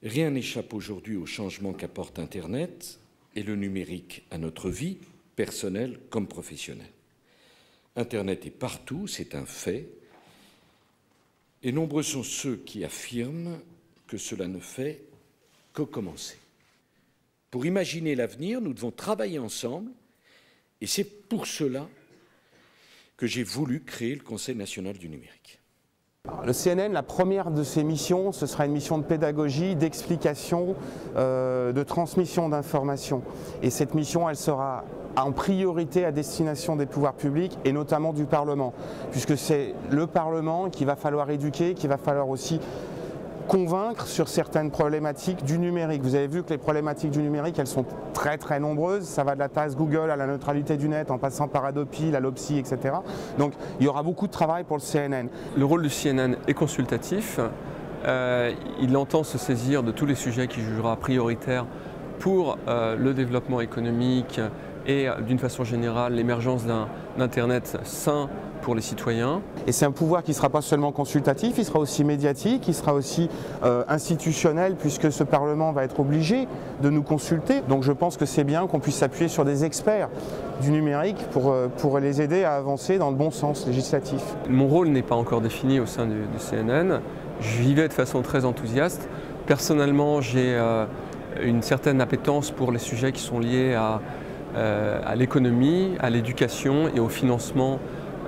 Rien n'échappe aujourd'hui au changement qu'apporte Internet et le numérique à notre vie, personnelle comme professionnelle. Internet est partout, c'est un fait, et nombreux sont ceux qui affirment que cela ne fait que commencer. Pour imaginer l'avenir, nous devons travailler ensemble, et c'est pour cela que j'ai voulu créer le Conseil national du numérique. Le CNN, la première de ses missions, ce sera une mission de pédagogie, d'explication, de transmission d'informations. Et cette mission, elle sera en priorité à destination des pouvoirs publics et notamment du Parlement, puisque c'est le Parlement qu'il va falloir éduquer, qu'il va falloir aussi convaincre sur certaines problématiques du numérique. Vous avez vu que les problématiques du numérique, elles sont très nombreuses. Ça va de la taxe Google à la neutralité du net, en passant par Adopi, la LOPSI, etc. Donc il y aura beaucoup de travail pour le CNN. Le rôle du CNN est consultatif. Il entend se saisir de tous les sujets qu'il jugera prioritaires pour le développement économique et d'une façon générale l'émergence d'un Internet sain pour les citoyens. Et c'est un pouvoir qui ne sera pas seulement consultatif, il sera aussi médiatique, il sera aussi institutionnel, puisque ce Parlement va être obligé de nous consulter. Donc je pense que c'est bien qu'on puisse s'appuyer sur des experts du numérique pour les aider à avancer dans le bon sens législatif. Mon rôle n'est pas encore défini au sein du CNN. J'y vais de façon très enthousiaste. Personnellement, j'ai une certaine appétence pour les sujets qui sont liés à l'économie, à l'éducation et au financement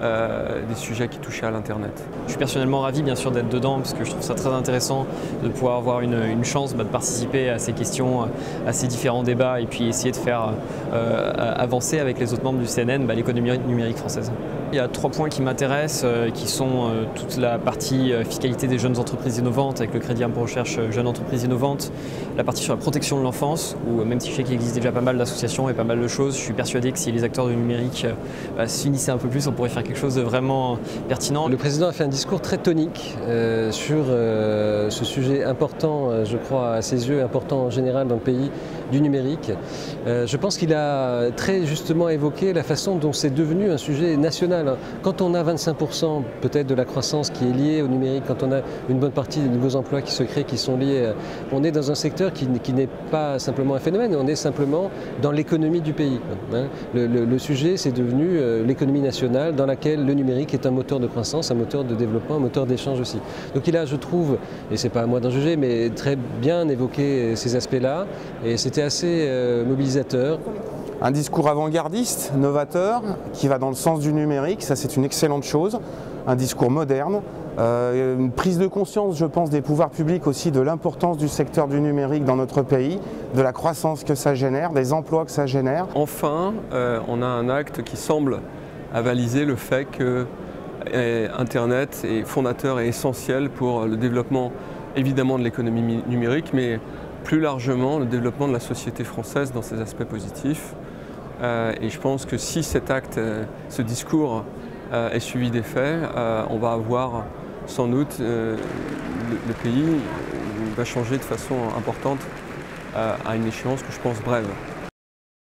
des sujets qui touchent à l'Internet. Je suis personnellement ravi bien sûr d'être dedans parce que je trouve ça très intéressant de pouvoir avoir une chance de participer à ces questions, à ces différents débats et puis essayer de faire avancer avec les autres membres du CNN l'économie numérique française. Il y a 3 points qui m'intéressent qui sont toute la partie fiscalité des jeunes entreprises innovantes avec le crédit impôt recherche jeunes entreprises innovantes, la partie sur la protection de l'enfance où même si je sais qu'il existe déjà pas mal d'associations et pas mal de choses, je suis persuadé que si les acteurs du numérique s'unissaient un peu plus, on pourrait faire quelque chose de vraiment pertinent. Le président a fait un discours très tonique sur ce sujet important, je crois à ses yeux, important en général dans le pays du numérique. Je pense qu'il a très justement évoqué la façon dont c'est devenu un sujet national. Quand on a 25% peut-être de la croissance qui est liée au numérique, quand on a une bonne partie des nouveaux emplois qui se créent, qui sont liés, on est dans un secteur qui n'est pas simplement un phénomène, on est simplement dans l'économie du pays. Le sujet, c'est devenu l'économie nationale dans laquelle le numérique est un moteur de croissance, un moteur de développement, un moteur d'échange aussi. Donc il a, je trouve, et c'est pas à moi d'en juger, mais très bien évoqué ces aspects-là, et c'était assez mobilisateur. Un discours avant-gardiste, novateur, qui va dans le sens du numérique, ça c'est une excellente chose. Un discours moderne, une prise de conscience, je pense, des pouvoirs publics aussi de l'importance du secteur du numérique dans notre pays, de la croissance que ça génère, des emplois que ça génère. Enfin, on a un acte qui semble avaliser le fait que Internet est fondateur et essentiel pour le développement évidemment de l'économie numérique, mais plus largement le développement de la société française dans ses aspects positifs. Et je pense que si cet acte, ce discours est suivi des faits, on va avoir sans doute, le pays va changer de façon importante à une échéance que je pense brève.